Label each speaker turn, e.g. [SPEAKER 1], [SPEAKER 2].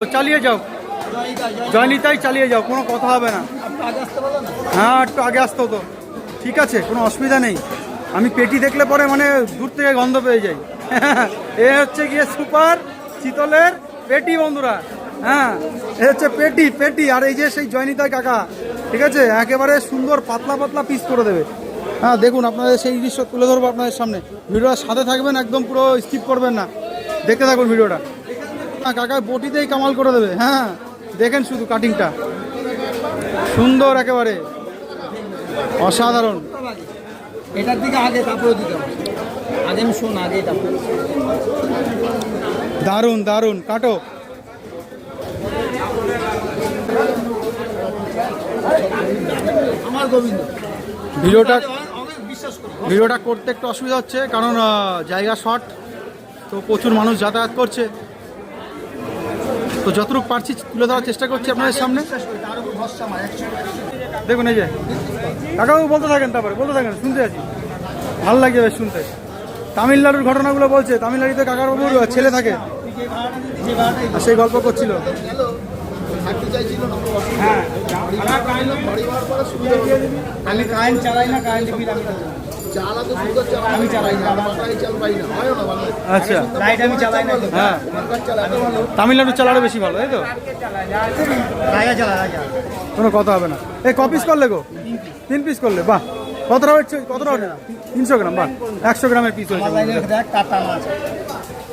[SPEAKER 1] চালিয়ে যাও, জয়নিতাই চালিয়ে যাও, কোনো কথা হবে না। হ্যাঁ, একটু আগে আসতে হতো। ঠিক আছে, কোনো অসুবিধা নেই। আমি পেটি দেখলে পরে মানে দূর থেকে গন্ধ পেয়ে যাই। এ হচ্ছে গিয়ে সুপার শীতলের পেটি বন্ধুরা। হ্যাঁ, এ হচ্ছে পেটি পেটি। আর এই যে সেই জয়নিতাই কাকা, ঠিক আছে, একেবারে সুন্দর পাতলা পাতলা পিস করে দেবে। হ্যাঁ, দেখুন আপনাদের সেই দৃশ্য তুলে ধরবো আপনাদের সামনে। ভিডিওটার সাথে থাকবেন, একদম পুরো স্কিপ করবেন না, দেখতে থাকুন ভিডিওটা। হ্যাঁ, কাকা বটিতেই কামাল করে দেবে। হ্যাঁ, দেখেন শুধু কাটিংটা সুন্দর, একেবারে অসাধারণ।
[SPEAKER 2] এটার দিকে আগে তারপরে দিতে হবে, আগে আমি শোন আগে তারপরে।
[SPEAKER 1] দারুণ দারুণ, কাটো।
[SPEAKER 2] আমার গোবিন্দ
[SPEAKER 1] ভিডিওটা করতে একটু অসুবিধা হচ্ছে, কারণ জায়গা শর্ট, তো প্রচুর মানুষ যাতায়াত করছে। তো যতটুকু পারছি তুলে ধরার চেষ্টা করছি আপনাদের সামনে। দেখুন এই যে কাকাবাবু বলতে থাকেন, তারপরে বলতে থাকেন, শুনতে আছি, ভালো লাগছে বেশ শুনতে। তামিলনাড়ুর ঘটনাগুলো বলছে, তামিলনাড়ুতে কাকাবাবুর ছেলে থাকে, আর সেই গল্প করছিল।
[SPEAKER 2] হ্যাঁ, আমি কারেন্ট চালাই না, কারেন্ট বিল আমি চালাই না,
[SPEAKER 1] আচ্ছা,
[SPEAKER 2] লাইট আমি চালাই না।
[SPEAKER 1] হ্যাঁ, তামিলনাড়ু চালানো বেশি ভালো, তাই তো?
[SPEAKER 2] রাজা চালা, রাজা।
[SPEAKER 1] কোনো কথা হবে না। এই ক পিস করলে গো? 3 পিস করলে, বাহ। কতটা ওয়েট? কতটা ওয়েট? 300 গ্রাম, বাহ। 100 গ্রামের পিস হয়েছে।
[SPEAKER 2] আমার লাইনে দেখ, তার টানা আছে।